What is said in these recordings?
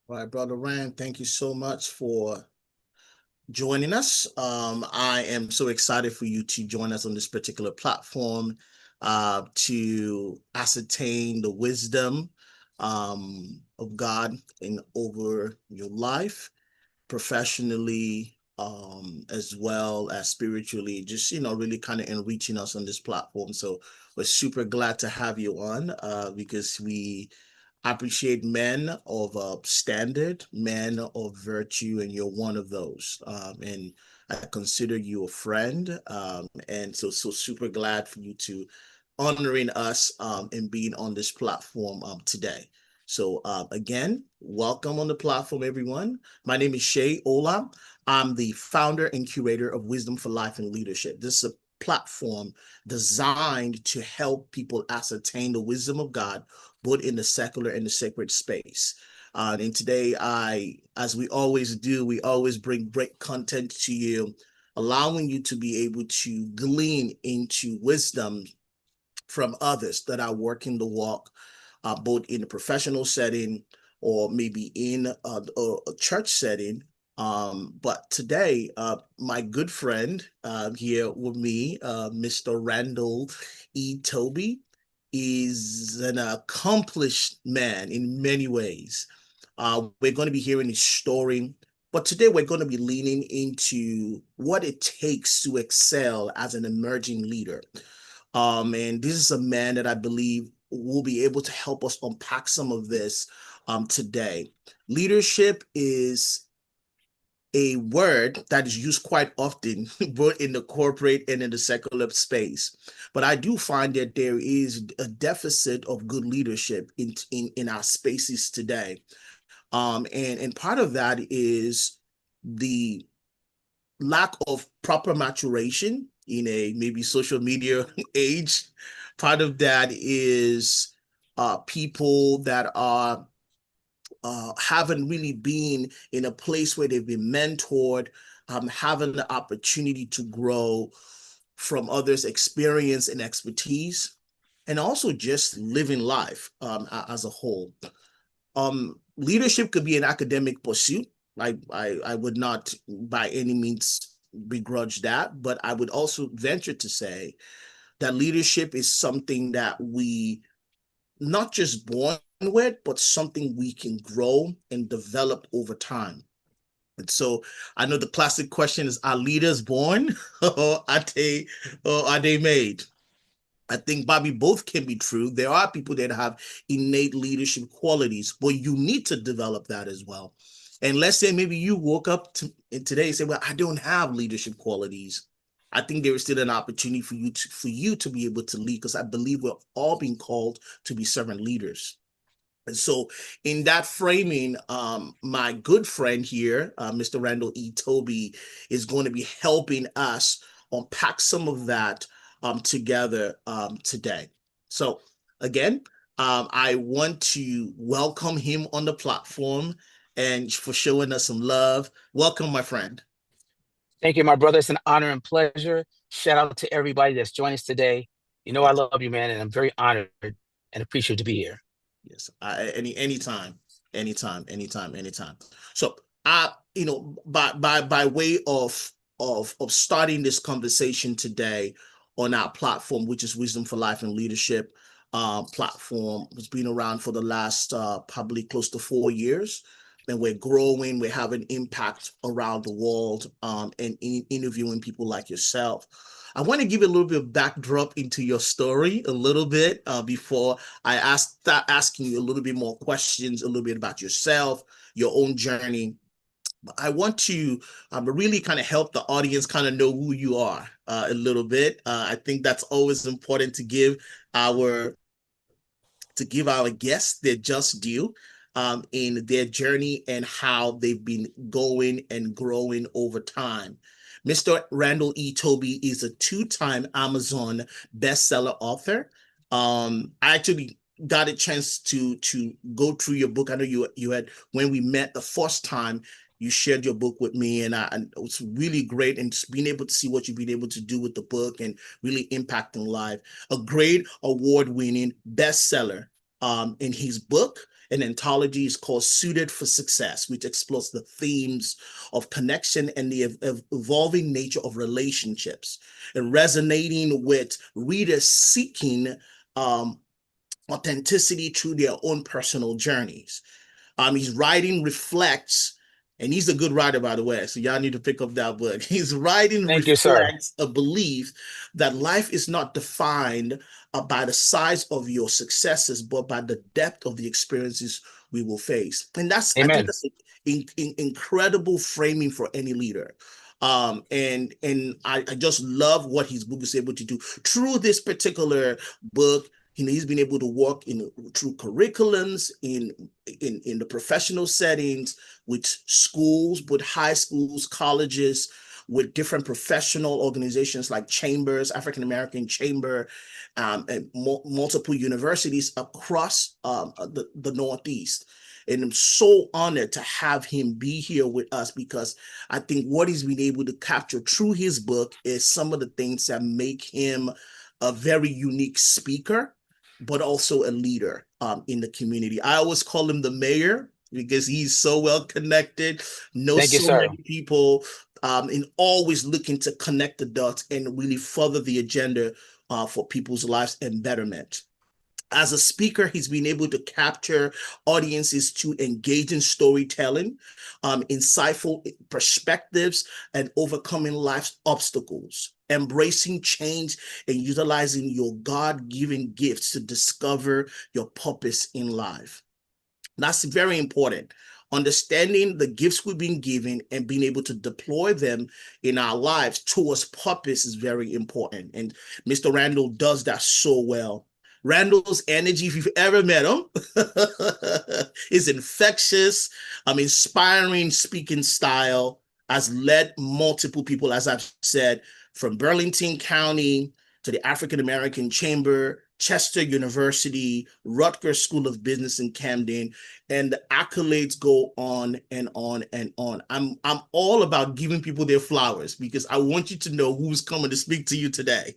All right, Brother Rand, thank you so much for joining us. I am so excited for you to join us on this particular platform to ascertain the wisdom of God in over your life, professionally, as well as spiritually, just, really kind of enriching us on this platform. So we're super glad to have you on because we appreciate men of standard, men of virtue, and you're one of those. And I consider you a friend. And so super glad for you to honoring us and being on this platform today. So again, welcome on the platform, everyone. My name is Shay Ola. I'm the founder and curator of Wisdom for Life and Leadership. This is a platform designed to help people ascertain the wisdom of God both in the secular and the sacred space. And today, as we always do, we always bring great content to you, allowing you to be able to glean into wisdom from others that are working the walk, both in a professional setting or maybe in a church setting. But today, my good friend here with me, Mr. Randall E. Toby, is an accomplished man in many ways. We're going to be hearing his story, but today we're going to be leaning into what it takes to excel as an emerging leader. And this is a man that I believe will be able to help us unpack some of this today. Leadership is a word that is used quite often, both in the corporate and in the secular space. But I do find that there is a deficit of good leadership in our spaces today. And part of that is the lack of proper maturation in a maybe social media age. Part of that is people that are haven't really been in a place where they've been mentored, having the opportunity to grow from others' experience and expertise, and also just living life as a whole. Leadership could be an academic pursuit. I would not by any means begrudge that, but I would also venture to say that leadership is something that we not just born with, but something we can grow and develop over time. And so I know the classic question is, are leaders born or are they made? I think, Bobby, both can be true. There are people that have innate leadership qualities, but you need to develop that as well. And let's say maybe you woke up today and say, well, I don't have leadership qualities. I think there is still an opportunity for you to be able to lead, because I believe we're all being called to be servant leaders. And so, in that framing, my good friend here, Mr. Randall E. Toby, is going to be helping us unpack some of that together today. So, again, I want to welcome him on the platform and for showing us some love. Welcome, my friend. Thank you, my brother. It's an honor and pleasure. Shout out to everybody that's joined us today. You know I Yes, love you, man, and I'm very honored and appreciative to be here. yes. Anytime, anytime. So, by way of starting this conversation today on our platform, which is Wisdom for Life and Leadership platform, has been around for the last probably close to 4 years. And we're growing, we're having impact around the world, and interviewing people like yourself. I want to give you a little bit of backdrop into your story a little bit before start asking you a little bit more questions, a little bit about yourself, your own journey. I want to really kind of help the audience kind of know who you are a little bit. I think that's always important to our give our guests their just due in their journey and how they've been going and growing over time. Mr. Randall E. Toby is a two-time Amazon bestseller author. I actually got a chance to go through your book. I know you had, when we met the first time, you shared your book with me, and it was really great, and just being able to see what you've been able to do with the book and really impacting life. A great award-winning bestseller in his book An anthology is called Suited for Success, which explores the themes of connection and the evolving nature of relationships, and resonating with readers seeking authenticity through their own personal journeys. His writing reflects, and he's a good writer, by the way, so y'all need to pick up that book. His writing Thank you, sir. reflects a belief that life is not defined by the size of your successes, but by the depth of the experiences we will face. And I think Amen. that's incredible framing for any leader. And I just love what his book is able to do through this particular book. He's been able to work through curriculums in the professional settings with schools, with high schools, colleges, with different professional organizations like chambers, African American Chamber, and multiple universities across the Northeast. And I'm so honored to have him be here with us, because I think what he's been able to capture through his book is some of the things that make him a very unique speaker, but also a leader in the community. I always call him the mayor because he's so well connected, knows Thank you, so sir. many people, and always looking to connect the dots and really further the agenda for people's lives and betterment. As a speaker, he's been able to capture audiences to engage in storytelling, insightful perspectives, and overcoming life's obstacles, embracing change, and utilizing your God-given gifts to discover your purpose in life. That's very important. Understanding the gifts we've been given and being able to deploy them in our lives towards purpose is very important. And Mr. Randall does that so well. Randall's energy, if you've ever met him, is infectious, inspiring speaking style, has led multiple people, as I've said, from Burlington County to the African American Chamber, Chester University, Rutgers School of Business in Camden, and the accolades go on and on and on. I'm all about giving people their flowers because I want you to know who's coming to speak to you today,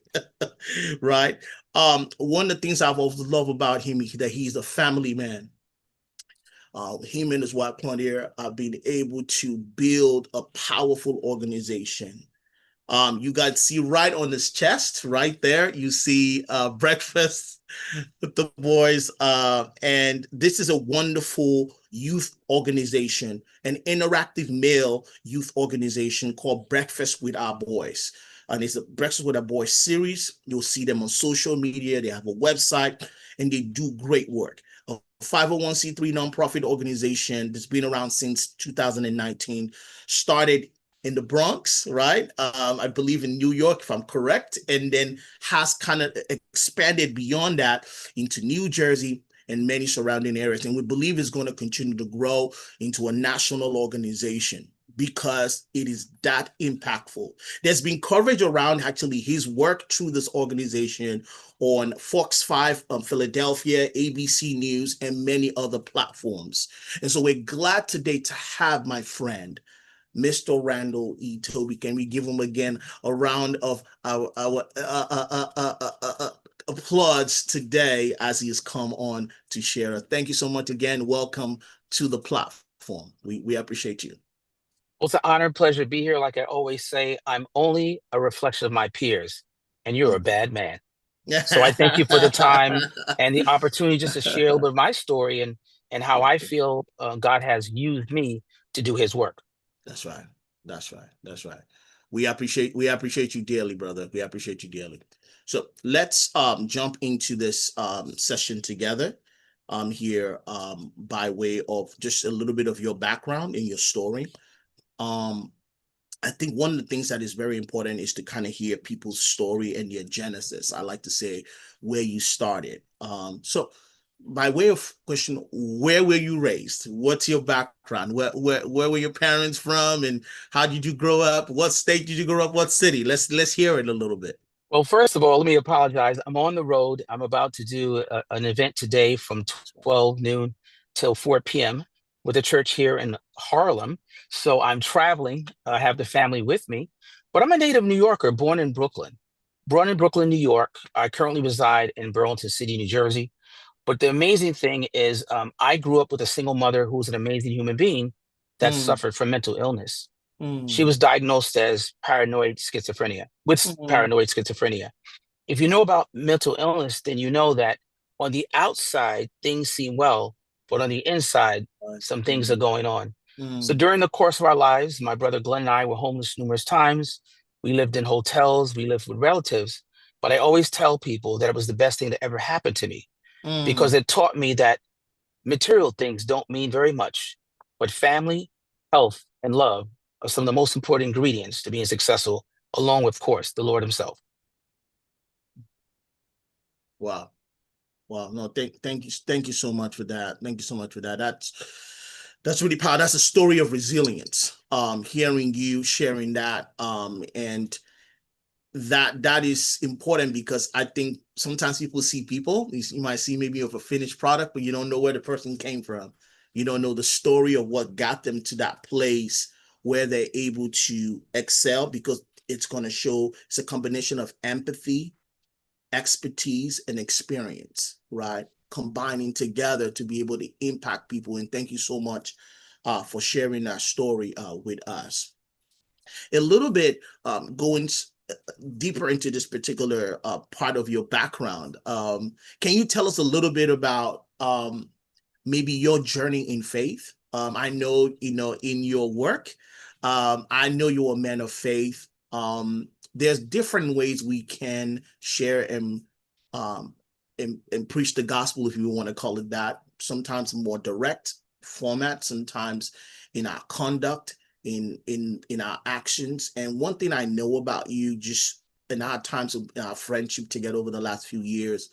right? One of the things I've always loved about him is that he's a family man. Him and his wife Claudia have been able to build a powerful organization. You guys see right on his chest, right there, you see breakfast with the boys. And this is a wonderful youth organization, an interactive male youth organization called Breakfast with Our Boys. And it's a Breakfast with Our Boys series. You'll see them on social media. They have a website and they do great work. A 501c3 nonprofit organization that's been around since 2019, started in the Bronx, right? I believe in New York, if I'm correct, and then has kind of expanded beyond that into New Jersey and many surrounding areas. And we believe it's going to continue to grow into a national organization because it is that impactful. There's been coverage around actually his work through this organization on Fox 5 Philadelphia, ABC News, and many other platforms. And so we're glad today to have my friend, Mr. Randall E. Toby. Can we give him again a round of our applause today as he has come on to share? Thank you so much again. Welcome to the platform. We appreciate you. Well, it's an honor and pleasure to be here. Like I always say, I'm only a reflection of my peers, and you're a bad man. So I thank you for the time and the opportunity just to share a little bit of my story and how I feel God has used me to do his work. That's right. That's right. That's right. We appreciate you dearly, brother. We appreciate you dearly. So let's jump into this session together here by way of just a little bit of your background and your story. Um I think one of the things that is very important is to kind of hear people's story and their genesis. I like to say where you started. So by way of question, where were you raised? What's your background? Where were your parents from, and how did you grow up? What state did you grow up? What city? Let's hear it a little bit. Well, first of all, let me apologize. I'm on the road. I'm about to do an event today from 12 noon till 4 p.m. with a church here in Harlem. So I'm traveling. I have the family with me, but I'm a native New Yorker, born in Brooklyn. Born in Brooklyn, New York. I currently reside in Burlington City, New Jersey. But the amazing thing is, I grew up with a single mother who was an amazing human being that Mm, suffered from mental illness. She mm, was diagnosed as mm, paranoid schizophrenia. If you know about mental illness, then you know that on the outside, things seem well, but on the inside, right. some things are Mm, going on. So mm, during the course of our lives, my brother Glenn and I were homeless numerous times. We lived in hotels, we lived with relatives, but I always tell people that it was the best thing that ever happened to me because mm. it taught me that material things don't mean very much, but family, health, and love are some of the most important ingredients to being successful, along with, of course, the Lord Himself. Wow. Wow. No, thank you so much for that. Thank you so much for that. That's really powerful. That's a story of resilience. Hearing you sharing that, and that is important because I think sometimes people see people, you might see maybe of a finished product, but you don't know where the person came from. You don't know the story of what got them to that place where they're able to excel because it's going to show it's a combination of empathy, expertise, and experience, right? Combining together to be able to impact people. And thank you so much for sharing that story with us. A little bit going deeper into this particular part of your background. Can you tell us a little bit about maybe your journey in faith? I know, in your work, I know you're a man of faith. There's different ways we can share um, and preach the gospel, if you want to call it that. Sometimes more direct format, sometimes in our conduct, in our actions. And one thing I know about you, just in our times of our friendship together over the last few years,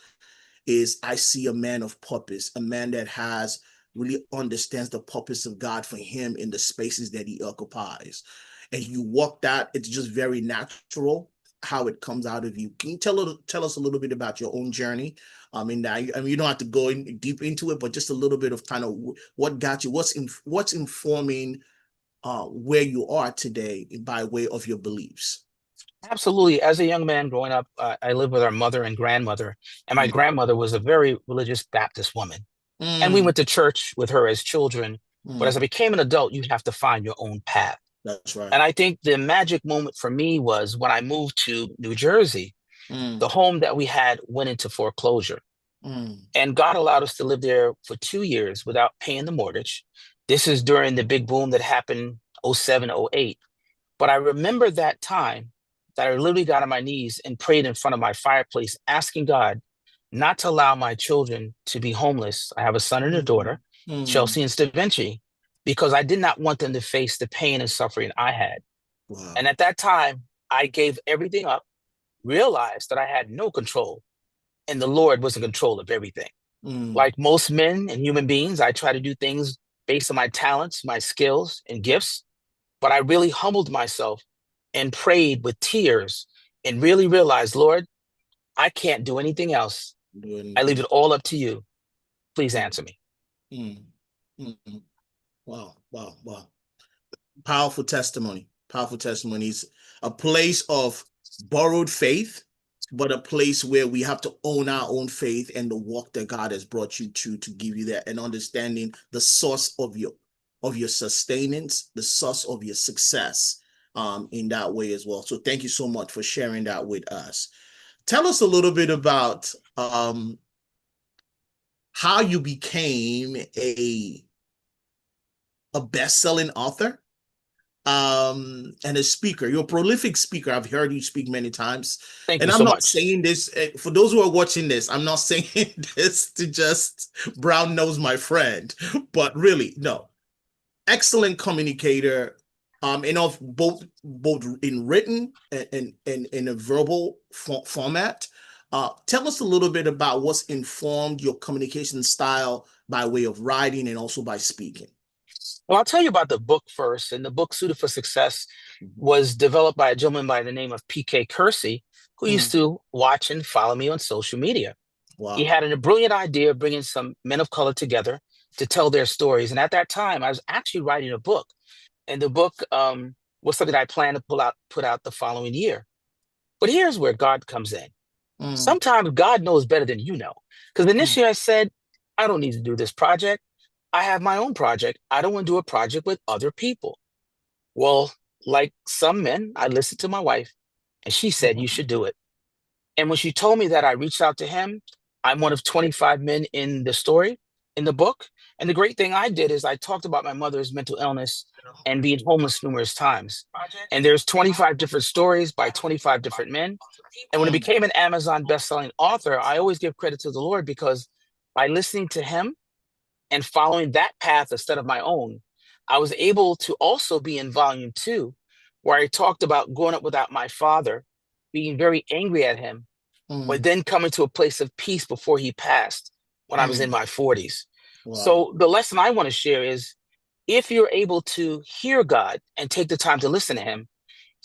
is I see a man of purpose, a man that has really understands the purpose of God for him in the spaces that he occupies. And you walk that, it's just very natural how it comes out of you. Can you tell us a little bit about your own journey? You don't have to go in deep into it, but just a little bit of kind of what got you, what's informing where you are today by way of your beliefs. Absolutely. As a young man growing up, I lived with our mother and grandmother, and my grandmother was a very religious Baptist woman. And we Mm, went to church with her as children. But as mm, I became an adult, you have to find your own path. that's right. And I think the magic moment for me was when I moved to New Jersey. Mm, The home that we had went into foreclosure. mm, And God allowed us to live there for 2 years without paying the mortgage. This is during the big boom that happened '07, '08. But I remember that time that I literally got on my knees and prayed in front of my fireplace, asking God not to allow my children to be homeless. I have a son and a mm, daughter, mm. Chelsea and Stavinci, because I did not want them to face the pain and suffering I had. Wow. And at that time, I gave everything up, realized that I had no control, and the Lord was in control of everything. Mm, Like most men and human beings, I try to do things based on my talents, my skills, and gifts. But I really humbled myself and prayed with tears and really realized, Lord, I can't do anything else. do I leave anything. it all up to you. Please Mm, answer me. mm, mm. Wow, wow, wow. Powerful testimony. Powerful testimonies. A place of borrowed faith, but a place where we have to own our own faith and the walk that God has brought you to give you that and understanding the source of your sustenance, the source of your success in that way as well. So thank you so much for sharing that with us. Tell us a little bit about how you became a best-selling author and a speaker. You're a prolific speaker. I've heard you speak many times. Thank And you I'm so not much. saying this for those who are watching this, I'm not saying this to just brown nose my friend, but really, no. Excellent communicator, and of both in written and in a verbal format. Tell us a little bit about what's informed your communication style by way of writing and also by speaking. Well, I'll tell you about the book first. And the book, Suited for Success, Mhm. was developed by a gentleman by the name of PK Kersey, who used Mm, to watch and follow me on social media. He wow. had a brilliant idea of bringing some men of color together to tell their stories. And at that time, I was actually writing a book. And the book was something I planned to put out the following year. But here's where God comes in. Mm, Sometimes God knows better than you know. Because mm, initially I said, I don't need to do this project. I have my own project. I don't want to do a project with other people. Well, like some men, I listened to my wife and she said, you should do it. And when she told me that, I reached out to him. I'm one of 25 men in the story, in the book. And the great thing I did is I talked about my mother's mental illness and being homeless numerous times. And there's 25 different stories by 25 different men. And when it became an Amazon best-selling author, I always give credit to the Lord, because by listening to him and following that path instead of my own, I was able to also be in volume 2, where I talked about growing up without my father, being very angry at him, but then coming to a place of peace before he passed when I was in my 40s. Wow. So the lesson I want to share is, if you're able to hear God and take the time to listen to him,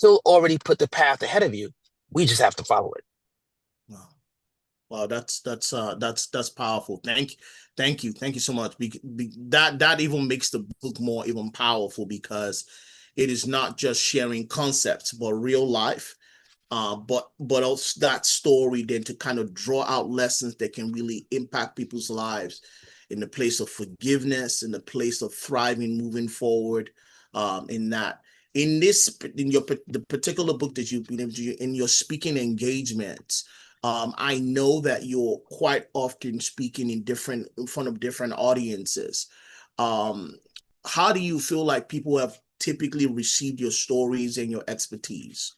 he'll already put the path ahead of you. We just have to follow it. Wow. Wow, that's powerful. Thank you so much. That even makes the book more even powerful, because it is not just sharing concepts, but real life. But also that story then to kind of draw out lessons that can really impact people's lives in the place of forgiveness, in the place of thriving, moving forward. In that, in the particular book that you've been able to, in your speaking engagements, I know that you're quite often speaking in front of different audiences. How do you feel like people have typically received your stories and your expertise?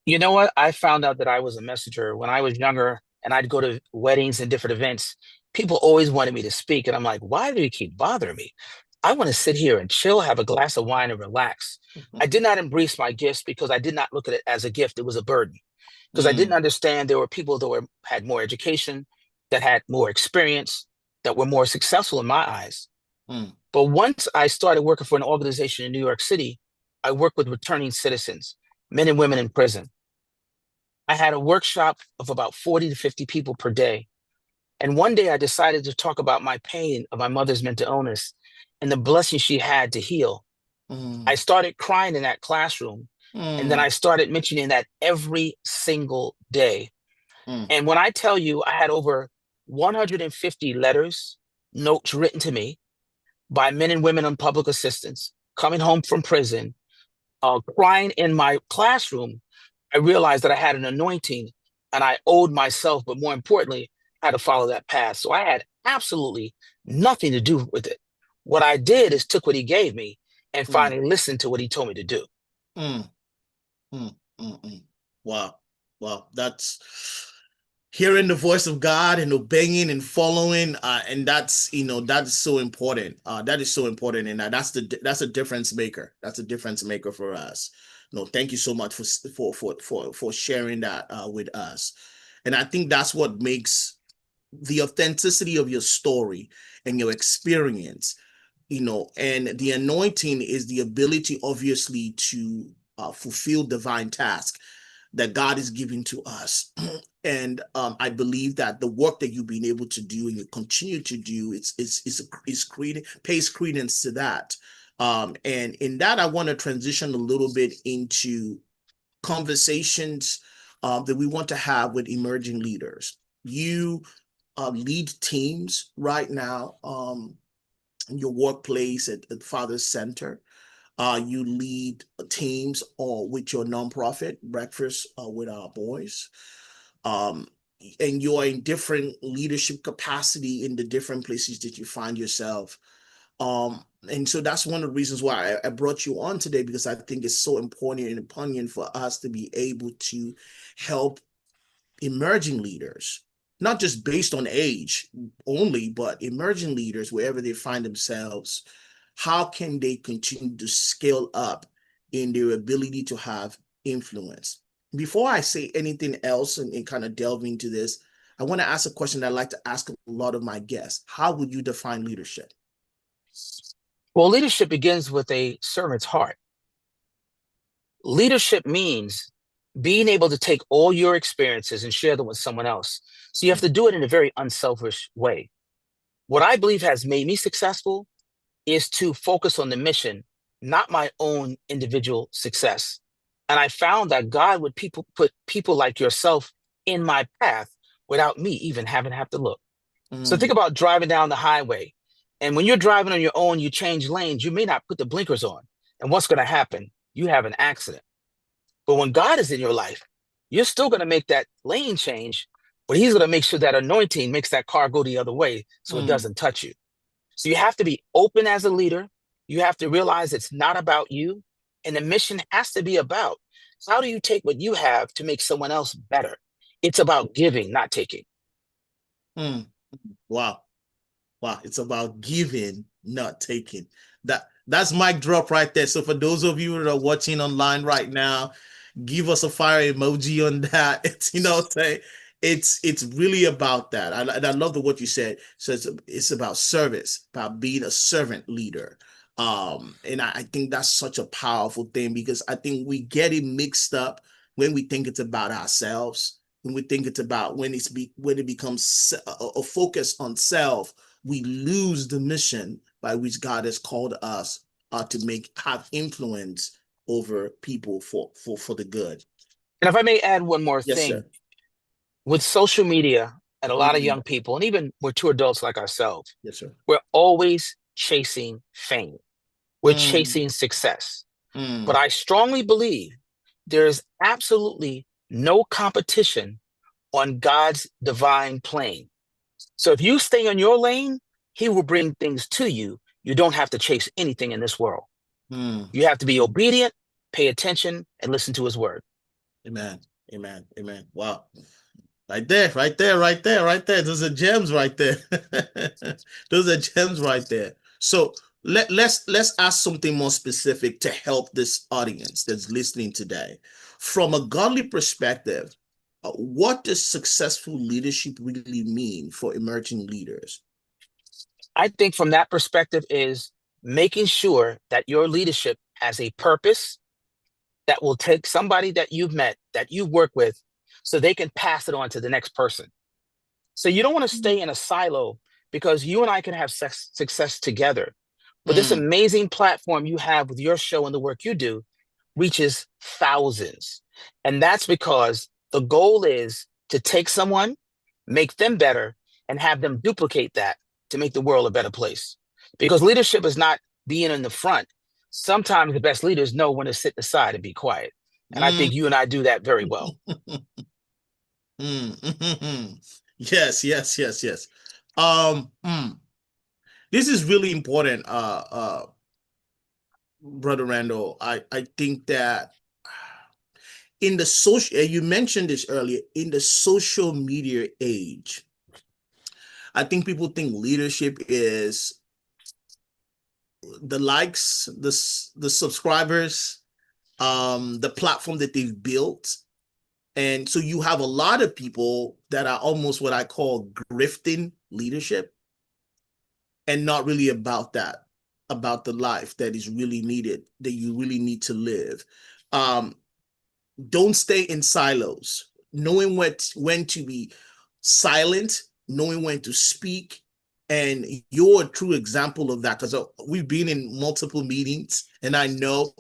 You know what? I found out that I was a messenger when I was younger, and I'd go to weddings and different events. People always wanted me to speak. And I'm like, why do you keep bothering me? I want to sit here and chill, have a glass of wine, and relax. I did not embrace my gifts because I did not look at it as a gift. It was a burden, because I didn't understand there were people that had more education, that had more experience, that were more successful in my eyes. But once I started working for an organization in New York City, I worked with returning citizens, men and women in prison. I had a workshop of about 40 to 50 people per day. And one day I decided to talk about my pain of my mother's mental illness and the blessing she had to heal. I started crying in that classroom. And then I started mentioning that every single day. And when I tell you, I had over 150 letters, notes written to me by men and women on public assistance, coming home from prison, crying in my classroom, I realized that I had an anointing and I owed myself, but more importantly, I had to follow that path. So I had absolutely nothing to do with it. What I did is took what he gave me and finally listened to what he told me to do. Mm, mm, mm, mm. Wow. Wow. That's hearing the voice of God and obeying and following. And that's so important. That is so important. And that's a difference maker. That's a difference maker for us. No, thank you so much for sharing that with us. And I think that's what makes the authenticity of your story and your experience, and the anointing is the ability, obviously, to fulfill divine task that God is giving to us. And I believe that the work that you've been able to do and you continue to do, pays credence to that. And in that, I want to transition a little bit into conversations that we want to have with emerging leaders. You lead teams right now in your workplace at Father's Center. You lead teams or with your nonprofit, Breakfast with Our Boys. Um, and you're in different leadership capacity in the different places that you find yourself. And so that's one of the reasons why I brought you on today, because I think it's so important and poignant for us to be able to help emerging leaders, not just based on age only, but emerging leaders wherever they find themselves. How can they continue to scale up in their ability to have influence? Before I say anything else and kind of delve into this, I want to ask a question that I like to ask a lot of my guests. How would you define leadership? Well, leadership begins with a servant's heart. Leadership means being able to take all your experiences and share them with someone else. So you have to do it in a very unselfish way. What I believe has made me successful is to focus on the mission, not my own individual success. And I found that God would put people like yourself in my path without me even having to look. So think about driving down the highway. And when you're driving on your own, you change lanes, you may not put the blinkers on. And what's going to happen? You have an accident. But when God is in your life, you're still going to make that lane change, but he's going to make sure that anointing makes that car go the other way so it doesn't touch you. So you have to be open as a leader. You have to realize it's not about you. And the mission has to be about how do you take what you have to make someone else better? It's about giving, not taking. Wow. Wow. It's about giving, not taking. That's mic drop right there. So for those of you that are watching online right now, give us a fire emoji on that. It's, it's really about that. And I love what you said. So it's about service, about being a servant leader. And I think that's such a powerful thing because I think we get it mixed up when we think it's about ourselves. When we think it's about when it becomes a focus on self, we lose the mission by which God has called us to have influence over people for the good. And if I may add one more Yes, thing, sir. with social media and a lot of Mm. young people, and even mature adults like ourselves, Yes, sir. we're always chasing fame. We're Mm. chasing success. But Mm. I strongly believe there is absolutely no competition on God's divine plane. So if you stay in your lane, he will bring things to you. You don't have to chase anything in this world. Mm. You have to be obedient, pay attention, and listen to his word. Amen. Amen. Amen. Wow. Right there, right there, right there, right there. Those are gems right there. Those are gems right there. So let's ask something more specific to help this audience that's listening today. From a godly perspective, what does successful leadership really mean for emerging leaders? I think from that perspective is making sure that your leadership has a purpose that will take somebody that you've met, that you work with, so they can pass it on to the next person. So you don't want to stay in a silo because you and I can have success together. But this Mm. amazing platform you have with your show and the work you do reaches thousands. And that's because the goal is to take someone, make them better, and have them duplicate that to make the world a better place. Because leadership is not being in the front. Sometimes the best leaders know when to sit aside and be quiet. And I Mm. think you and I do that very well. Yes, yes, yes, yes. Um, mm, this is really important, Brother Randall. I think that in the social, you mentioned this earlier, in the social media age, I think people think leadership is the likes, the subscribers, the platform that they've built. And so you have a lot of people that are almost what I call grifting leadership and not really about that, about the life that is really needed, that you really need to live. Um, don't stay in silos, knowing when to be silent, knowing when to speak. And you're a true example of that because we've been in multiple meetings and I know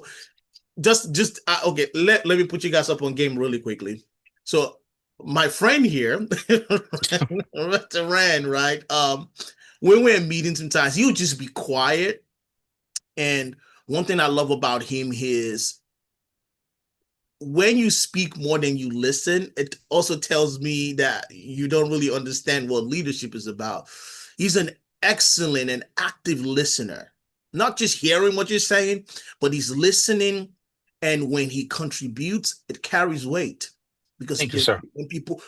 okay, let me put you guys up on game really quickly. So my friend here, Rand, right? When we're in meetings sometimes, he'll just be quiet. And one thing I love about him is when you speak more than you listen, it also tells me that you don't really understand what leadership is about. He's an excellent and active listener, not just hearing what you're saying, but he's listening. And when he contributes, it carries weight because Thank you, sir.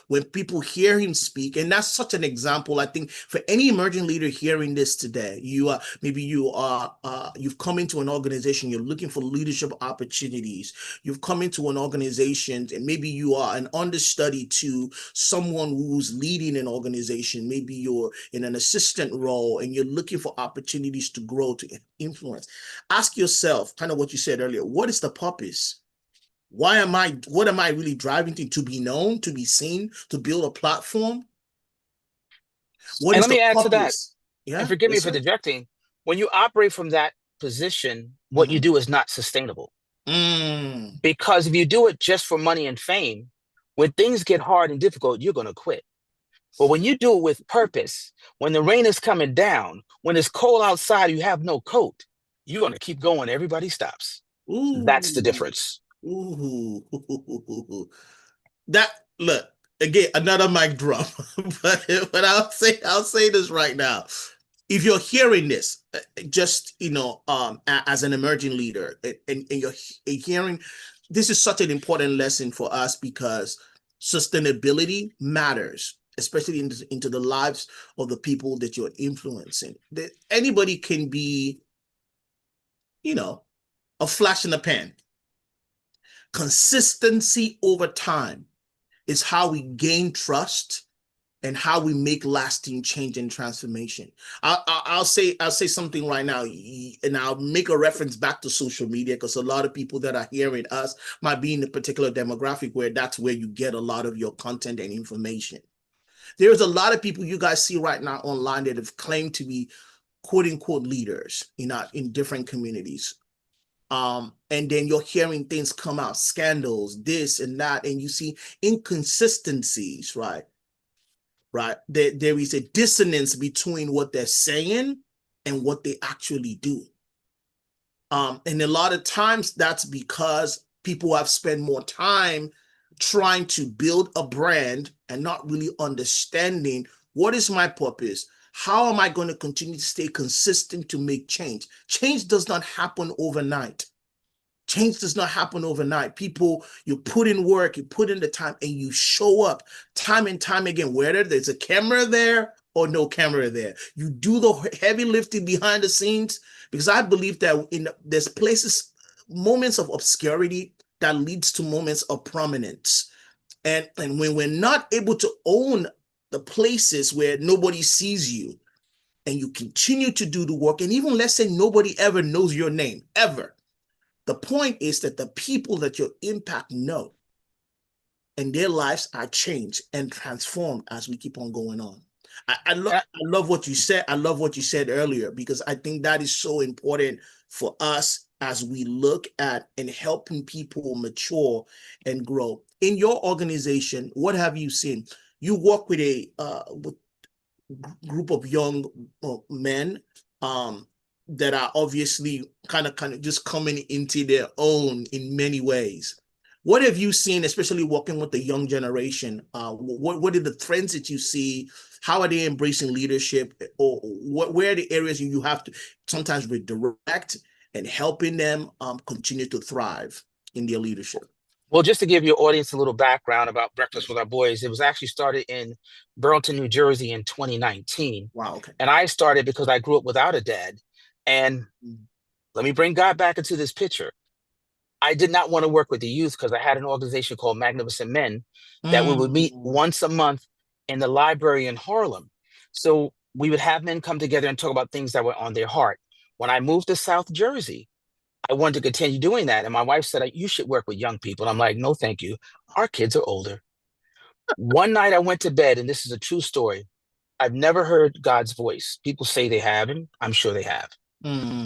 when people hear him speak, and that's such an example. I think for any emerging leader hearing this today, you've come into an organization, you're looking for leadership opportunities, you've come into an organization, and maybe you are an understudy to someone who's leading an organization, maybe you're in an assistant role and you're looking for opportunities to grow, to influence. Ask yourself, kind of what you said earlier, what is the purpose? What am I really driving to be known, to be seen, to build a platform? What And is let the me add to that, purpose? and Yeah, forgive me yes, for sir. dejecting. When you operate from that position, what you Mm-hmm. do is not sustainable. Mm. Because if you do it just for money and fame, when things get hard and difficult, you're going to quit. But when you do it with purpose, when the rain is coming down, when it's cold outside, you have no coat, you're going to keep going. Everybody stops. That's the Ooh, difference. ooh. That look again, another mic drop. but I'll say this right now. If you're hearing this, just as an emerging leader, and you're hearing, this is such an important lesson for us because sustainability matters, especially into the lives of the people that you're influencing. That anybody can be, you know, a flash in the pan. Consistency over time is how we gain trust and how we make lasting change and transformation. I'll say something right now, and I'll make a reference back to social media because a lot of people that are hearing us might be in a particular demographic where that's where you get a lot of your content and information. There's a lot of people you guys see right now online that have claimed to be quote unquote leaders in different communities. And then you're hearing things come out, scandals, this and that, and you see inconsistencies, right? Right. There is a dissonance between what they're saying and what they actually do. And a lot of times that's because people have spent more time trying to build a brand and not really understanding what is my purpose. How am I going to continue to stay consistent to make change? Change does not happen overnight. Change does not happen overnight. People, you put in work, you put in the time, and you show up time and time again, whether there's a camera there or no camera there. You do the heavy lifting behind the scenes because I believe that there's places, moments of obscurity that leads to moments of prominence. And when we're not able to own the places where nobody sees you and you continue to do the work, and even let's say nobody ever knows your name, ever, the point is that the people that your impact know and their lives are changed and transformed as we keep on going on. I love what you said. I love what you said earlier because I think that is so important for us as we look at and helping people mature and grow. In your organization, what have you seen? You work with a group of young men that are obviously kind of just coming into their own in many ways. What have you seen, especially working with the young generation? What are the trends that you see? How are they embracing leadership? Or where are the areas you have to sometimes redirect and helping them continue to thrive in their leadership? Well, just to give your audience a little background about Breakfast with Our Boys, it was actually started in Burlington, New Jersey in 2019. Wow. Okay. And I started because I grew up without a dad. And let me bring God back into this picture. I did not want to work with the youth because I had an organization called Magnificent Men that we would meet once a month in the library in Harlem. So we would have men come together and talk about things that were on their heart. When I moved to South Jersey, I wanted to continue doing that. And my wife said, you should work with young people. And I'm like, no, thank you. Our kids are older. One night I went to bed, and this is a true story. I've never heard God's voice. People say they have, and I'm sure they have.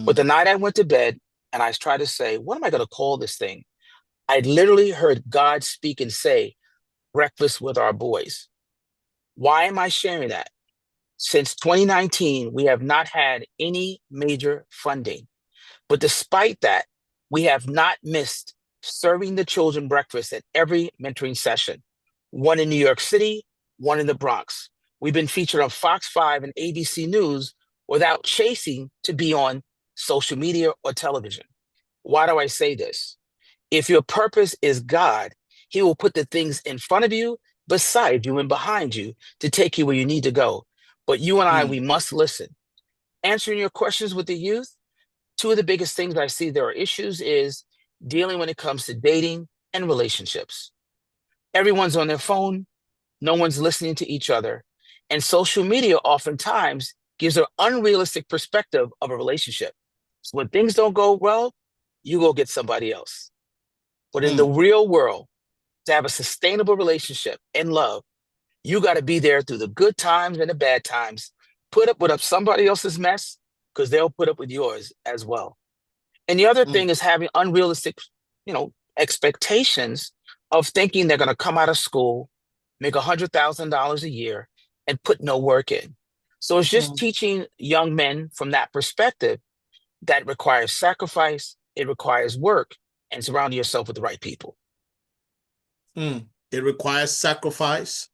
But the night I went to bed and I tried to say, what am I going to call this thing? I literally heard God speak and say, Breakfast with Our Boys. Why am I sharing that? Since 2019, we have not had any major funding. But despite that, we have not missed serving the children breakfast at every mentoring session. One in New York City, one in the Bronx. We've been featured on Fox 5 and ABC News without chasing to be on social media or television. Why do I say this? If your purpose is God, He will put the things in front of you, beside you, and behind you to take you where you need to go. But you and I, we must listen. Answering your questions with the youth, two of the biggest things I see there are issues is dealing when it comes to dating and relationships. Everyone's on their phone. No one's listening to each other. And social media oftentimes gives an unrealistic perspective of a relationship. So when things don't go well, you go get somebody else. But in the real world, to have a sustainable relationship and love, you got to be there through the good times and the bad times. Put up with somebody else's mess because they'll put up with yours as well. And the other thing is having unrealistic, expectations of thinking they're going to come out of school, make $100,000 a year, and put no work in. So it's just teaching young men from that perspective that requires sacrifice, it requires work, and surrounding yourself with the right people. It requires sacrifice,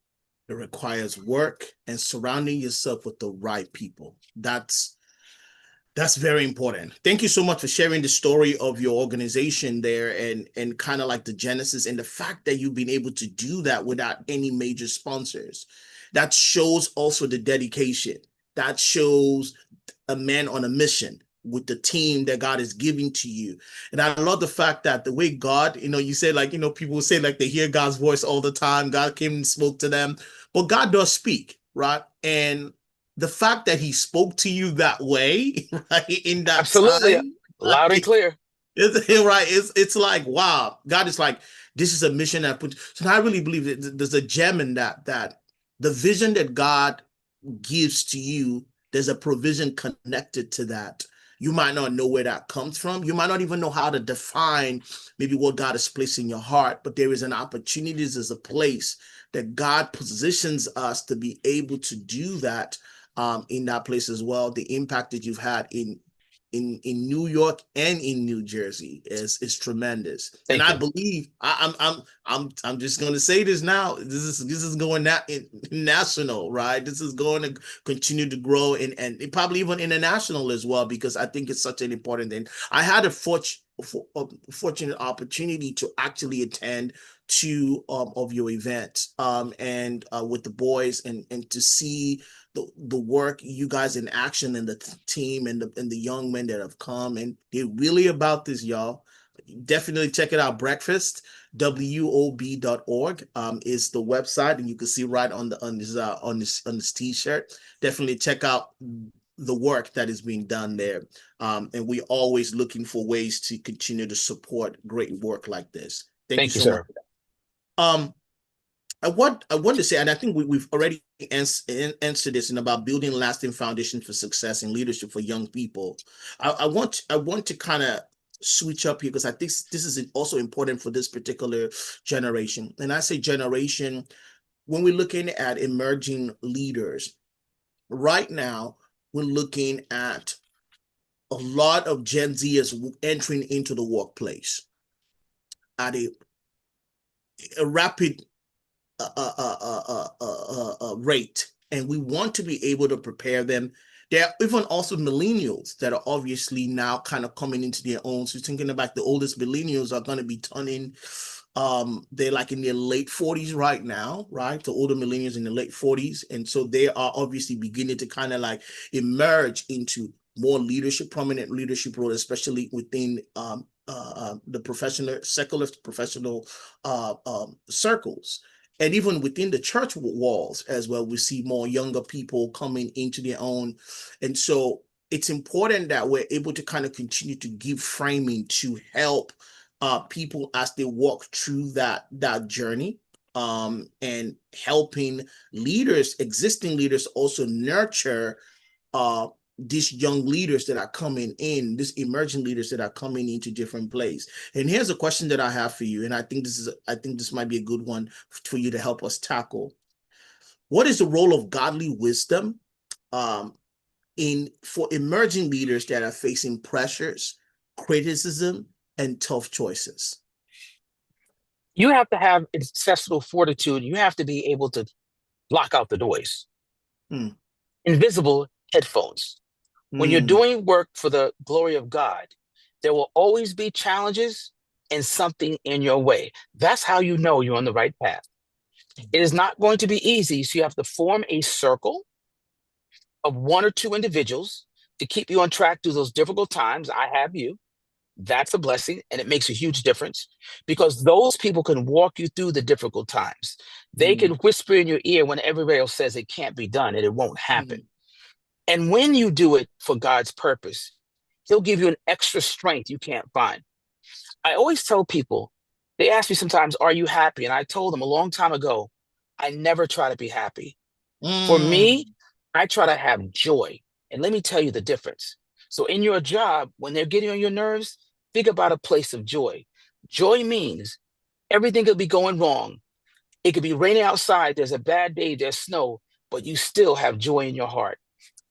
it requires work, and surrounding yourself with the right people. That's very important. Thank you so much for sharing the story of your organization there and kind of like the genesis and the fact that you've been able to do that without any major sponsors. That shows also the dedication. That shows a man on a mission with the team that God is giving to you. And I love the fact that the way God, you said like, people say like they hear God's voice all the time. God came and spoke to them, but God does speak, right? And the fact that he spoke to you that way, right, in that Absolutely. time, Loud and clear. right, it's like, wow, God is like, this is a mission that put. So I really believe that there's a gem in that the vision that God gives to you, there's a provision connected to that. You might not know where that comes from. You might not even know how to define maybe what God has placed in your heart, but there is an opportunity, there's a place that God positions us to be able to do that in that place as well. The impact that you've had in New York and in New Jersey is tremendous. Thank and I you. believe I'm just going to say this now. This is going national, right? This is going to continue to grow and probably even international as well, because I think it's such an important thing. I had a fortunate opportunity to actually attend two of your events and with the boys and to see the work you guys in action and the team and the young men that have come, and they're really about this, y'all. Definitely check it out. Breakfast WOB.org is the website, and you can see right on this t-shirt. Definitely check out the work that is being done there, and we're always looking for ways to continue to support great work like this. Thank you Thank you, so much. sir. I want to say, and I think we've already answered this in about building lasting foundation for success and leadership for young people. I want to kind of switch up here because I think this is also important for this particular generation. And I say generation when we're looking at emerging leaders. Right now, we're looking at a lot of Gen Zers entering into the workplace at a rapid rate, and we want to be able to prepare them. There are even also millennials that are obviously now kind of coming into their own. So thinking about the oldest millennials are going to be turning, they're like in their late 40s right now, right? The older millennials in the late 40s. And so they are obviously beginning to kind of like emerge into more leadership, prominent leadership role, especially within the secular professional circles. And even within the church walls as well, we see more younger people coming into their own. And so it's important that we're able to kind of continue to give framing to help people as they walk through that journey, and helping leaders, existing leaders, also nurture these young leaders that are coming in, these emerging leaders that are coming into different places. And here's a question that I have for you, and I think this might be a good one for you to help us tackle. What is the role of godly wisdom for emerging leaders that are facing pressures, criticism, and tough choices? You have to have ancestral fortitude. You have to be able to block out the noise. Invisible headphones. When you're doing work for the glory of God, there will always be challenges and something in your way. That's how you know you're on the right path. It is not going to be easy, so you have to form a circle of one or two individuals to keep you on track through those difficult times. I have you. That's a blessing, and it makes a huge difference because those people can walk you through the difficult times. They can whisper in your ear when everybody else says it can't be done and it won't happen. And when you do it for God's purpose, he'll give you an extra strength you can't find. I always tell people, they ask me sometimes, are you happy? And I told them a long time ago, I never try to be happy. For me, I try to have joy. And let me tell you the difference. So in your job, when they're getting on your nerves, think about a place of joy. Joy means everything could be going wrong. It could be raining outside. There's a bad day. There's snow. but you still have joy in your heart.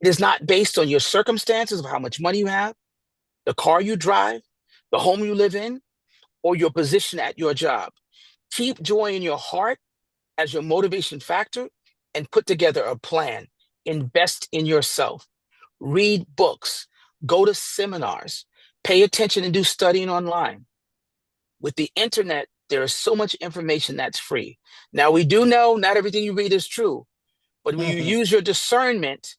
It is not based on your circumstances of how much money you have, the car you drive, the home you live in, or your position at your job. Keep joy in your heart as your motivation factor and put together a plan. Invest in yourself. Read books. Go to seminars. Pay attention and do studying online. With the internet, there is so much information that's free. Now, we do know not everything you read is true, but when you use your discernment,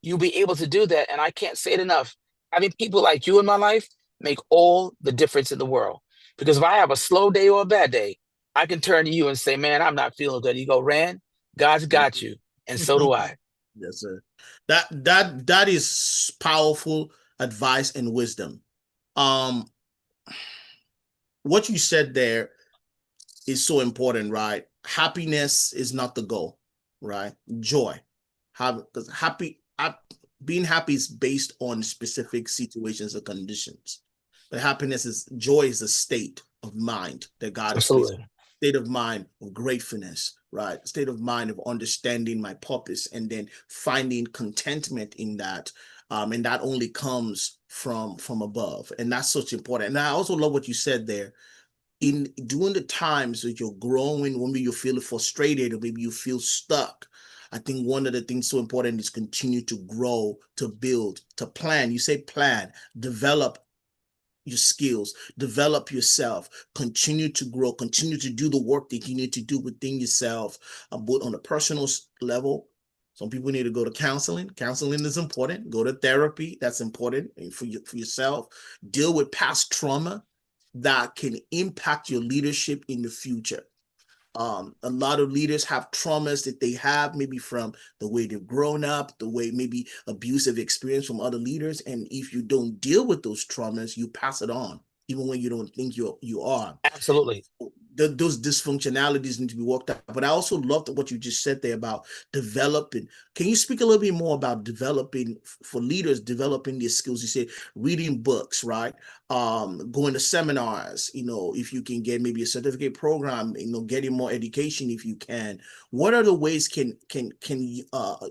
you'll be able to do that. And I can't say it enough. Having people like you in my life make all the difference in the world. Because if I have a slow day or a bad day, I can turn to you and say, man, I'm not feeling good. You go, Rand, God's got you. And so do I. Yes, sir. That is powerful advice and wisdom. Um, what you said there is so important, right? Happiness is not the goal, right? Joy. Because being happy is based on specific situations or conditions. But joy is a state of mind that God has placed. Absolutely. State of mind of gratefulness, right? State of mind of understanding my purpose and then finding contentment in that. And that only comes from above. And that's such important. And I also love what you said there in during the times that you're growing, when maybe you feel frustrated or maybe you feel stuck. I think one of the things so important is continue to grow, to build, to plan. You say plan, develop your skills, develop yourself, continue to grow, continue to do the work that you need to do within yourself, both on a personal level. Some people need to go to counseling. Counseling is important. Go to therapy. That's important for yourself. Deal with past trauma that can impact your leadership in the future. A lot of leaders have traumas that they have maybe from the way they've grown up, the way maybe abusive experience from other leaders. And if you don't deal with those traumas, you pass it on, even when you don't think you are. Absolutely. Those dysfunctionalities need to be worked out. But I also loved what you just said there about developing. Can you speak a little bit more about developing for leaders, developing their skills? You said reading books, right? Going to seminars, if you can get maybe a certificate program, getting more education if you can. What are the ways can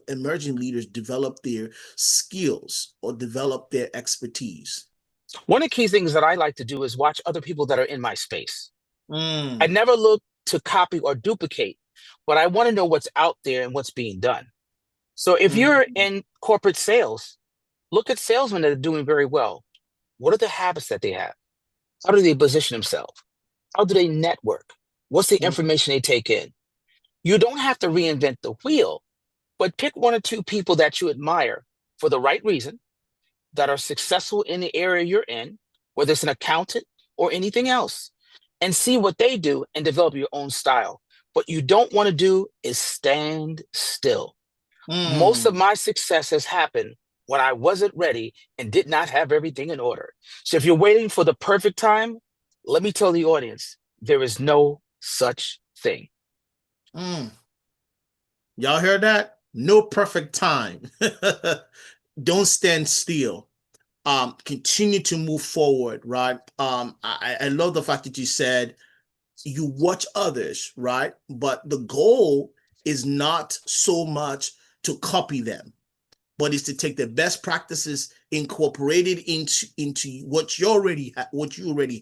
emerging leaders develop their skills or develop their expertise? One of the key things that I like to do is watch other people that are in my space. I Mm, never look to copy or duplicate, but I want to know what's out there and what's being done. So if you're mm, in corporate sales, look at salesmen that are doing very well. What are the habits that they have? How do they position themselves? How do they network? What's the mm, information they take in? You don't have to reinvent the wheel, but pick one or two people that you admire for the right reason, that are successful in the area you're in, whether it's an accountant or anything else, and see what they do and develop your own style. What you don't want to do is stand still. Most of mm. my success has happened when I wasn't ready and did not have everything in order. So if you're waiting for the perfect time, let me tell the audience, there is no such thing. Mm. Y'all heard that? No perfect time. Don't stand still. Continue to move forward, right? I love the fact that you said you watch others, right? But the goal is not so much to copy them, but is to take the best practices incorporated into what you already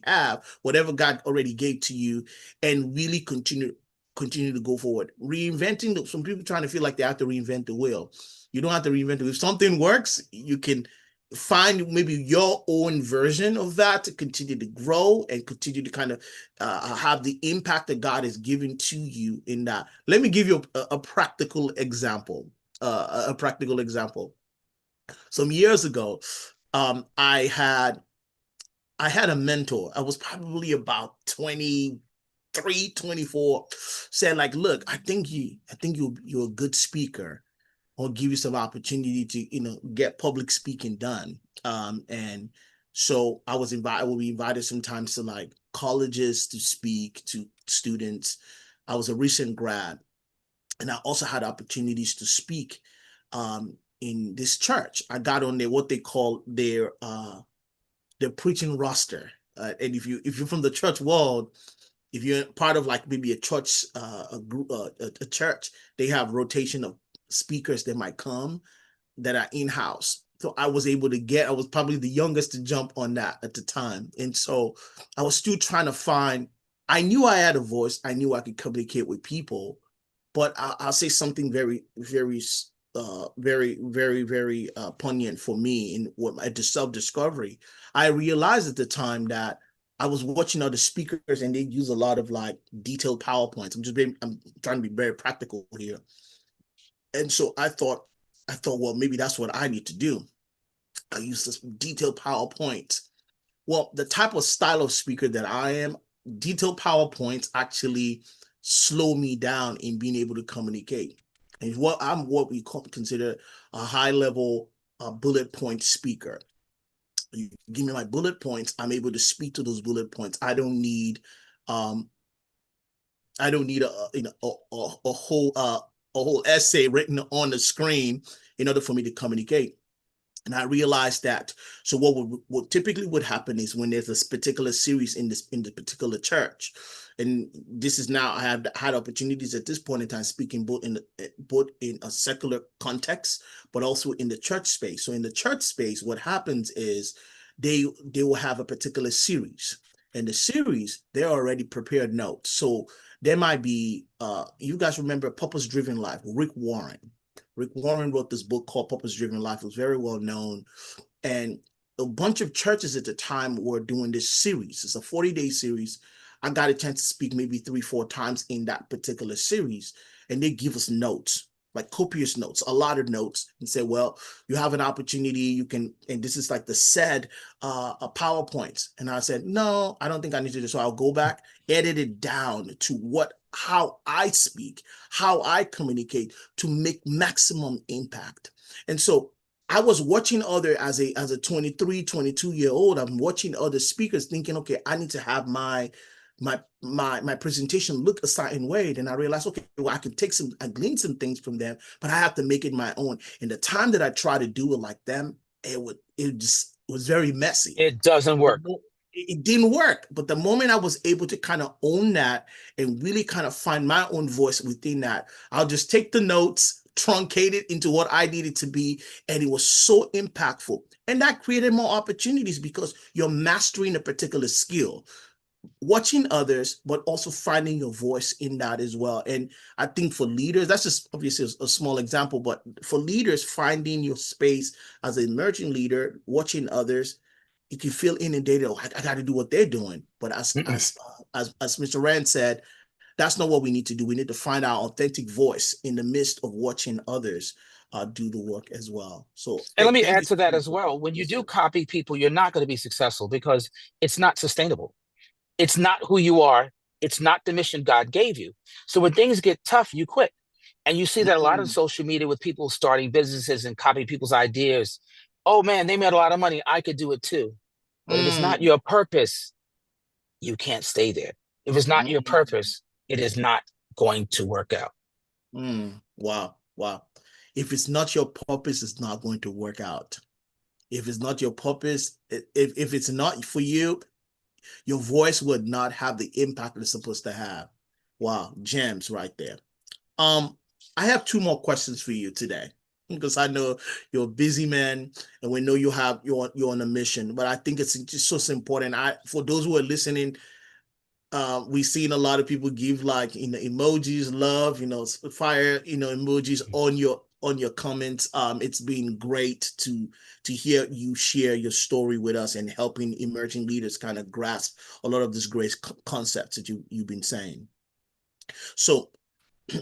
have, whatever God already gave to you, and really continue to go forward. Some people trying to feel like they have to reinvent the wheel. You don't have to reinvent it. If something works, you can find maybe your own version of that to continue to grow and continue to kind of have the impact that God has given to you in that. Let me give you a practical example. A practical example. Some years ago, um, I had I had a mentor. I was probably about 23, 24. Said like, look, you're a good speaker. I'll give you some opportunity to, get public speaking done. And so I will be invited sometimes to like colleges to speak to students. I was a recent grad, and I also had opportunities to speak in this church. I got on there what they call their preaching roster. And if you're from the church world, if you're part of like maybe a church, a group, a church, they have rotation of speakers that might come that are in-house. So I was probably the youngest to jump on that at the time. And so I was still trying to find, I knew I had a voice. I knew I could communicate with people, but I'll say something very, very, very poignant for me in what the self-discovery. I realized at the time that I was watching other speakers and they use a lot of like detailed PowerPoints. I'm trying to be very practical here. And so I thought, well, maybe that's what I need to do. I use this detailed PowerPoint. Well, the type of style of speaker that I am, detailed PowerPoints actually slow me down in being able to communicate. And what we consider a high level bullet point speaker. You give me my bullet points, I'm able to speak to those bullet points. Um I don't need a whole essay written on the screen in order for me to communicate. And I realized that. So what typically would happen is when there's this particular series in the particular church, and this is now I have had opportunities at this point in time speaking both in a secular context, but also in the church space. So in the church space, what happens is they will have a particular series. And the series, they're already prepared notes. So there might be you guys remember Purpose Driven Life, Rick Warren. Rick Warren wrote this book called Purpose Driven Life. It was very well known. And a bunch of churches at the time were doing this series. It's a 40-day series. I got a chance to speak maybe 3-4 times in that particular series. And they give us notes, like copious notes, a lot of notes, and say, well, you have an opportunity, you can, and this is like the said PowerPoints. And I said, no, I don't think I need to do this. So I'll go back, edit it down to how I speak, how I communicate to make maximum impact. And so I was watching as a 23, 22-year-old, I'm watching other speakers thinking, okay, I need to have my presentation look a certain way. Then I realized, okay, well, I glean some things from them, but I have to make it my own. And the time that I try to do it like them, it just was very messy. It doesn't work. It didn't work. But the moment I was able to kind of own that and really kind of find my own voice within that, I'll just take the notes, truncate it into what I needed to be. And it was so impactful. And that created more opportunities because you're mastering a particular skill, watching others, but also finding your voice in that as well. And I think for leaders, that's just obviously a small example, but for leaders, finding your space as an emerging leader, watching others, you can feel inundated. Oh, I got to do what they're doing. But as Mr. Rand said, that's not what we need to do. We need to find our authentic voice in the midst of watching others do the work as well. So, and let me add to that as well. When you do copy people, you're not going to be successful because it's not sustainable. It's not who you are. It's not the mission God gave you. So when things get tough, you quit. And you see that a lot of social media with people starting businesses and copying people's ideas. Oh man, they made a lot of money. I could do it too. But if it's not your purpose, you can't stay there. If it's not your purpose, it is not going to work out. Wow. If it's not your purpose, it's not going to work out. If it's not your purpose, if it's not for you, your voice would not have the impact it's supposed to have. Wow, gems right there. I have 2 more questions for you today because I know you're a busy man and we know you're on a mission, but I think it's just so important. For those who are listening, we've seen a lot of people give like emojis, love, fire, emojis on your comments. It's been great to hear you share your story with us and helping emerging leaders kind of grasp a lot of this great concepts that you've been saying. So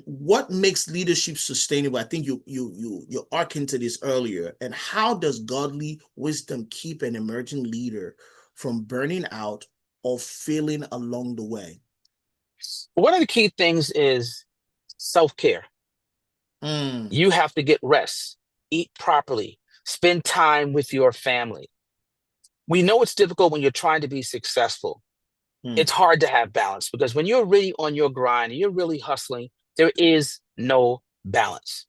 what makes leadership sustainable? I think you arced into this earlier. And how does godly wisdom keep an emerging leader from burning out or failing along the way? One of the key things is self-care. You have to get rest, eat properly, spend time with your family. We know it's difficult when you're trying to be successful. It's hard to have balance because when you're really on your grind and you're really hustling, there is no balance.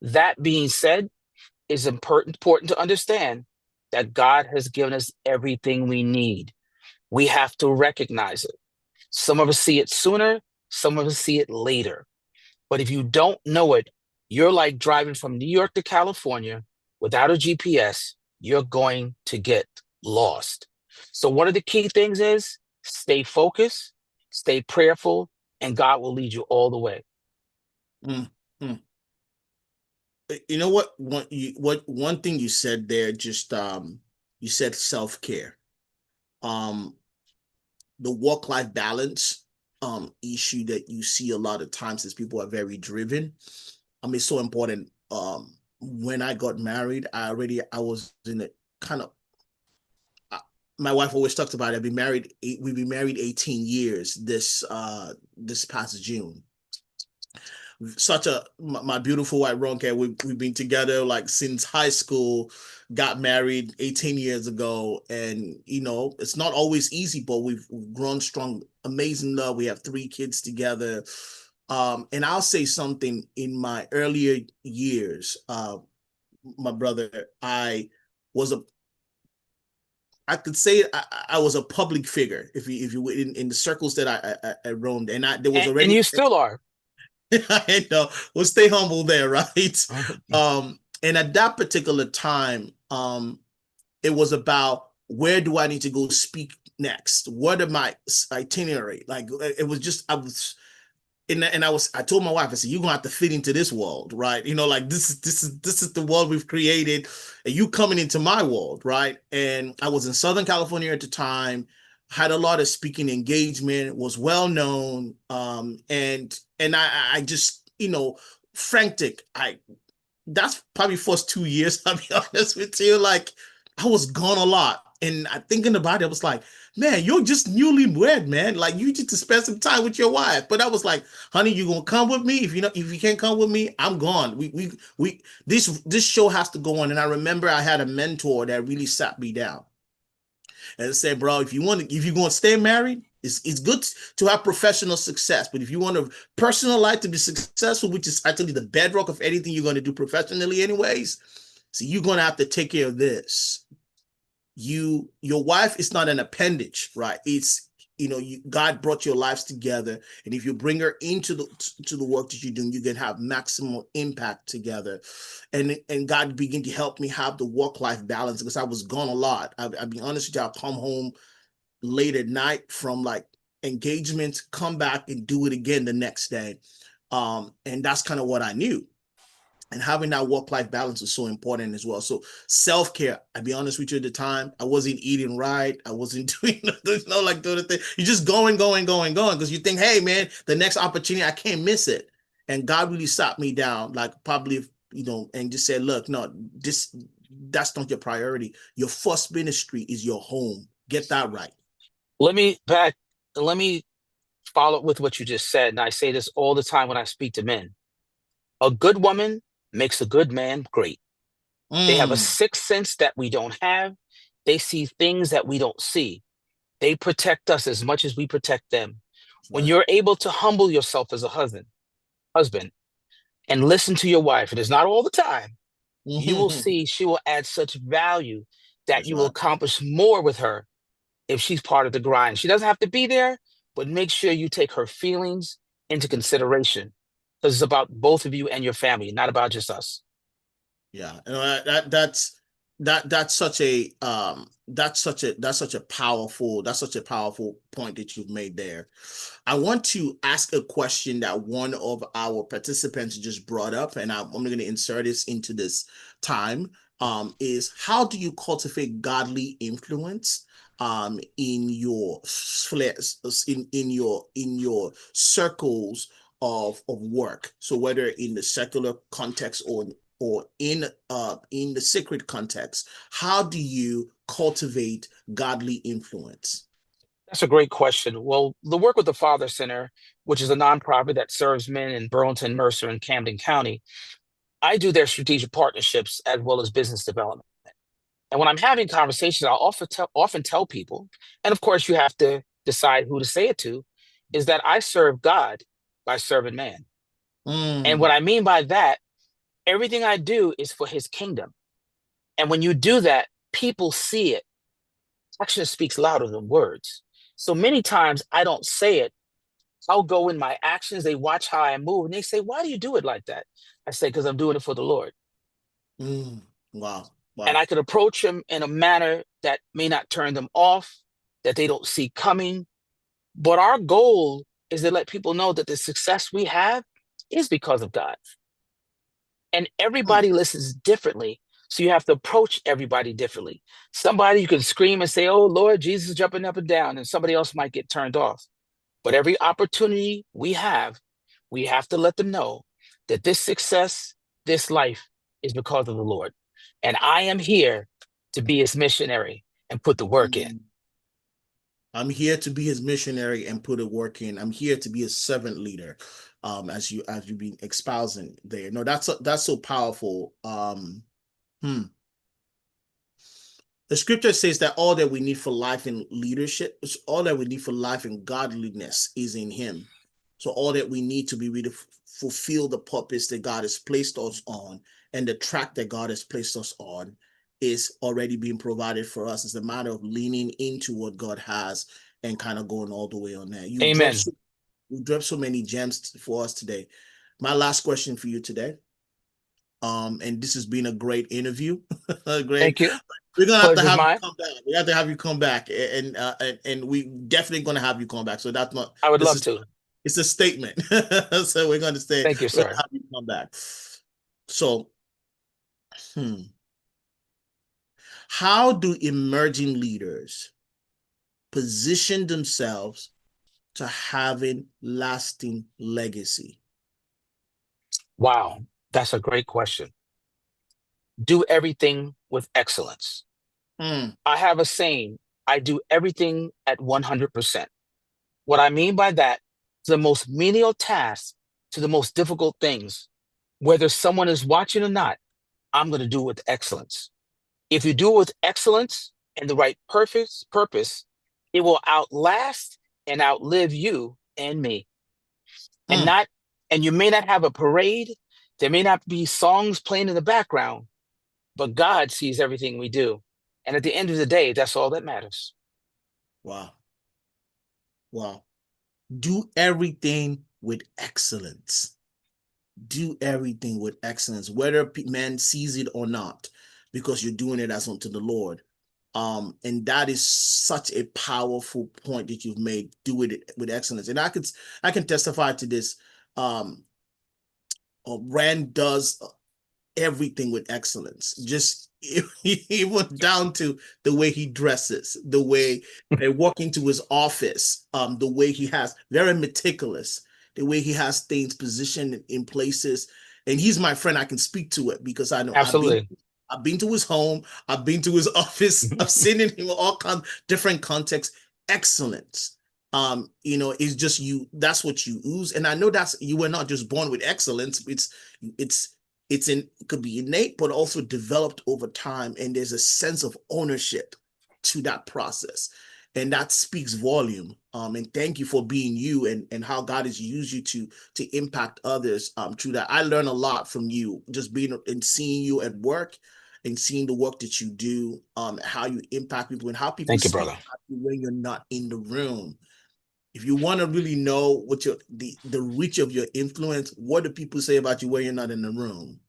That being said, it's important to understand that God has given us everything we need. We have to recognize it. Some of us see it sooner, some of us see it later. But if you don't know it, You're like driving from New York to California without a GPS. You're going to get lost. So one of the key things is stay focused, stay prayerful, and God will lead you all the way. Mm, mm. You know what? One thing you said there, just you said self-care. Um, the work-life balance issue that you see a lot of times is people are very driven. It's so important. When I got married, I was in a kind of my wife always talks about it. We've been married 18 years this past June. Such a my beautiful wife Ronke. We've been together like since high school, got married 18 years ago, and it's not always easy, but we've grown strong, amazing love. We have 3 kids together. And I'll say something in my earlier years, my brother, was a I could say I was a public figure if you in the circles that I roamed, and there was And already you still are. I know. We'll stay humble there, right? And at that particular time, it was about where do I need to go speak next? What are my itinerary? Like it was just I told my wife, I said, you're gonna have to fit into this world, right? Like this is the world we've created, and you coming into my world, right? And I was in Southern California at the time, had a lot of speaking engagement, was well known, and I just, frantic. That's probably first 2 years, I'll be honest with you. Like I was gone a lot. And I thinking about it, I was like, man, you're just newly wed, man. Like you need to spend some time with your wife. But I was like, honey, you gonna come with me? If you can't come with me, I'm gone. This show has to go on. And I remember I had a mentor that really sat me down and said, bro, if you're going to stay married, it's good to have professional success, but if you want a personal life to be successful, which is actually the bedrock of anything you're going to do professionally anyways, so you're going to have to take care of this. Your wife is not an appendage, right? It's God brought your lives together, and if you bring her into the work that you're doing, you can have maximum impact together. And God began to help me have the work-life balance because I was gone a lot. I'll be honest with you, I'll come home late at night from like engagements, come back and do it again the next day. And that's kind of what I knew. And having that work-life balance is so important as well. So self-care, I'll be honest with you, at the time, I wasn't eating right. I wasn't doing like the other thing. You're just going, because you think, hey man, the next opportunity, I can't miss it. And God really sat me down, like probably, and just said, look, no, that's not your priority. Your first ministry is your home. Get that right. Let me follow up with what you just said. And I say this all the time when I speak to men. A good woman makes a good man great. They have a Mm, sixth sense that we don't have. They see things that we don't see. They protect us as much as we protect them. When right. you're able to humble yourself as a husband, and listen to your wife, it is not all the time, you will Mhm. see she will add such value that That's you will right. accomplish more with her if she's part of the grind. She doesn't have to be there, but make sure you take her feelings into That's right. consideration because it's about both of you and your family, not about just us. Yeah, that's such a powerful point that you've made there. I want to ask a question that one of our participants just brought up, and I'm going to insert this into this time. Is how do you cultivate godly influence in your in your circles of work? So whether in the secular context or in the sacred context, how do you cultivate godly influence? That's a great question. Well, the work with the Father Center, which is a nonprofit that serves men in Burlington, Mercer, and Camden County, I do their strategic partnerships as well as business development. And when I'm having conversations, I'll often tell people, and of course you have to decide who to say it to, is that I serve God by serving man. And Mm, what I mean by that, everything I do is for his kingdom. And when you do that, people see it. Action speaks louder than words. So many times I don't say it I'll go in my actions. They watch how I move and they say, why do you do it like that? I say, because I'm doing it for the Lord. Wow. And Wow. I could approach them in a manner that may not turn them off, that they don't see coming. But our goal is to let people know that the success we have is because of God. And Mm, everybody listens differently. So you have to approach everybody differently. Somebody you can scream and say, oh, Lord, Jesus is jumping up and down, and somebody else might get turned off. But every opportunity we have to let them know that this success, this life is because of the Lord. And I am here to be his missionary and put the work in. mm. I'm here to be his missionary and put a work in. I'm here to be a servant leader, as you've been espousing there. No, that's so powerful. Hmm. The scripture says that all that we need for life and leadership, all that we need for life and godliness is in him. So all that we need to be really fulfill the purpose that God has placed us on and the track that God has placed us on is already being provided for us. It's a matter of leaning into what God has and kind of going all the way on that. Amen. You dropped so many gems for us today. My last question for you today. And this has been a great interview. Great. Thank you. We're gonna have to Pleasure's have you mine. come back. We have to have you come back, and we definitely gonna have you come back. So that's not I would this love is to. it's a statement. So Thank you, we're gonna sir. have you come back. So, how do emerging leaders position themselves to having lasting legacy? Wow. That's a great question. Do everything with excellence. Hmm. I have a saying, I do everything at 100%. What I mean by that, the most menial tasks to the most difficult things, whether someone is watching or not, I'm going to do it with excellence. If you do it with excellence and the right purpose, it will outlast and outlive you and me. And Hmm. not, and you may not have a parade. There may not be songs playing in the background, but God sees everything we do. And at the end of the day, that's all that matters. Wow. Wow. Do everything with excellence. Do everything with excellence, whether man sees it or not, because you're doing it as unto the Lord. And that is such a powerful point that you've made. Do it with excellence, and I can testify to this. Um, Rand does everything with excellence. Just even down to the way he dresses, the way they walk into his office, the way he has very meticulous, the way he has things positioned in places. And he's my friend. I can speak to it because I know Absolutely. I've been to his home, I've been to his office, I've seen him in all kinds different contexts. Excellence. It's just you, that's what you ooze. And I know that's you were not just born with excellence. It's it could be innate, but also developed over time. And there's a sense of ownership to that process. And that speaks volume. And thank you for being you and how God has used you to impact others through that. I learn a lot from you, just being and seeing you at work and seeing the work that you do, how you impact people and how people Thank you, speak brother. about you when you're not in the room. If you want to really know what the reach of your influence, what do people say about you when you're not in the room?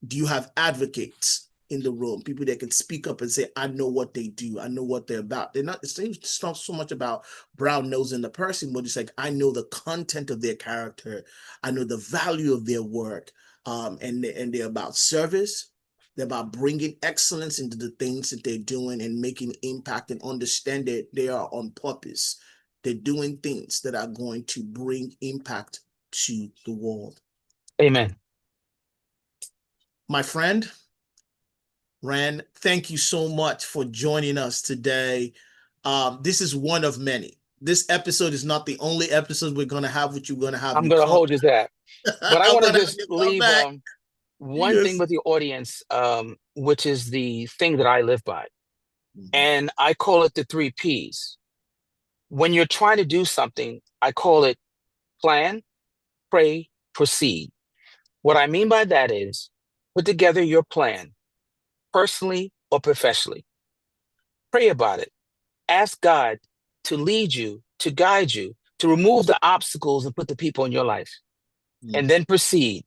Do you have advocates in the room, people that can speak up and say, I know what they do, I know what they're about? It's not so much about brown nosing the person, but it's like, I know the content of their character, I know the value of their work, and they're about service. They're about bringing excellence into the things that they're doing and making impact and understand that they are on purpose. They're doing things that are going to bring impact to the world. Amen. My friend, Rand, thank you so much for joining us today. This is one of many. This episode is not the only episode we're going to have with you. We're going to have I'm you going to come. hold you to that. But I I'm want to going to have just you come leave back. one thing Yes. with the audience, which is the thing that I live by. Mhm. And I call it the three P's. When you're trying to do something, I call it plan, pray, proceed. What I mean by that is put together your plan, personally or professionally. Pray about it. Ask God to lead you, to guide you, to remove the obstacles and put the people in your life, and then proceed.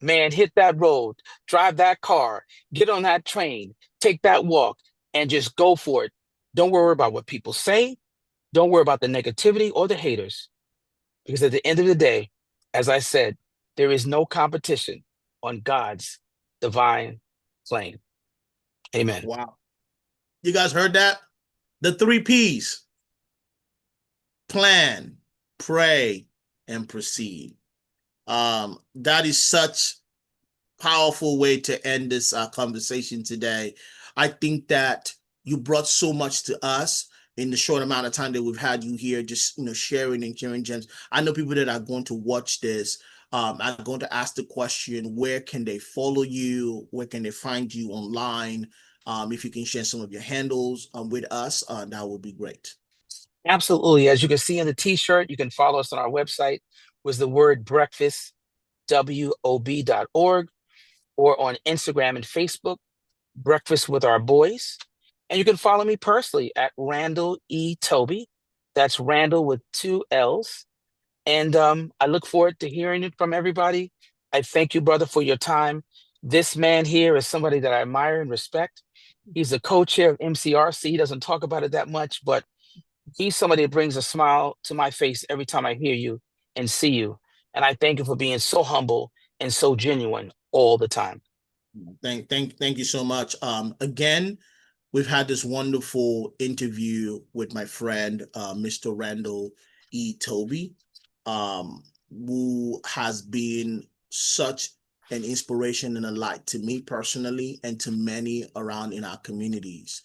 Man, hit that road, drive that car, get on that train, take that walk, and just go for it. Don't worry about what people say. Don't worry about the negativity or the haters. Because at the end of the day, as I said, there is no competition on God's divine plane. Amen. Wow. You guys heard that? The 3 P's. Plan, pray, and proceed. That is such powerful way to end this conversation today. I think that you brought so much to us in the short amount of time that we've had you here, just sharing and sharing gems. I know people that are going to watch this are going to ask the question, where can they follow you? Where can they find you online? If you can share some of your handles with us, that would be great. Absolutely. As you can see in the t-shirt, you can follow us on our website, was the word breakfast, WOB.org, or on Instagram and Facebook, Breakfast with Our Boys. And you can follow me personally at Randall E Toby. That's Randall with 2 L's. And I look forward to hearing it from everybody. I thank you, brother, for your time. This man here is somebody that I admire and respect. He's the co-chair of MCRC. He doesn't talk about it that much, but he's somebody that brings a smile to my face every time I hear you and see you. And I thank you for being so humble and so genuine all the time. Thank you so much. Again, we've had this wonderful interview with my friend, Mr. Randall E. Toby, who has been such an inspiration and a light to me personally and to many around in our communities.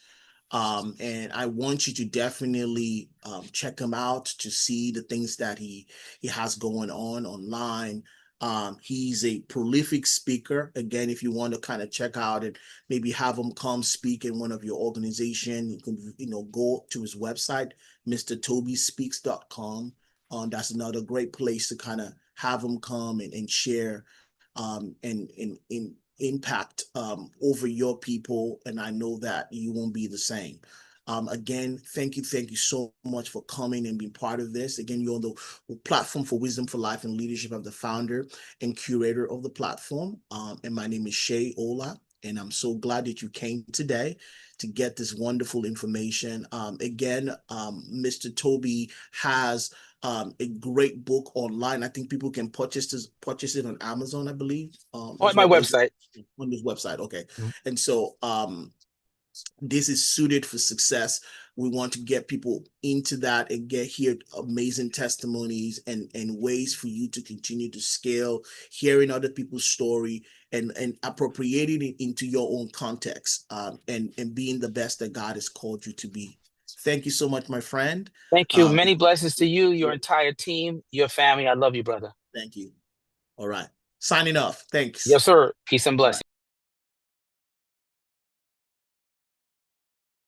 And I want you to definitely check him out to see the things that he has going on online. He's a prolific speaker. Again, if you want to kind of check out and maybe have him come speak in one of your organization, you can go to his website, mrtobyspeaks.com. That's another great place to kind of have him come and share and impact over your people, and I know that you won't be the same. Again, thank you so much for coming and being part of this. Again, you're on the platform for Wisdom for Life and Leadership. I'm the founder and curator of the platform, and my name is Shay Ola, and I'm so glad that you came today to get this wonderful information. Again, Mr. Toby has a great book online. I think people can purchase it on Amazon, I believe. On my website. On his website, okay. Mm-hmm. And so this is suited for success. We want to get people into that and hear amazing testimonies and ways for you to continue to scale, hearing other people's story and appropriating it into your own context, and being the best that God has called you to be. Thank you so much, my friend. Thank you. Many blessings to you, your entire team, your family. I love you, brother. Thank you. All right. Signing off. Thanks. Yes, sir. Peace and blessings.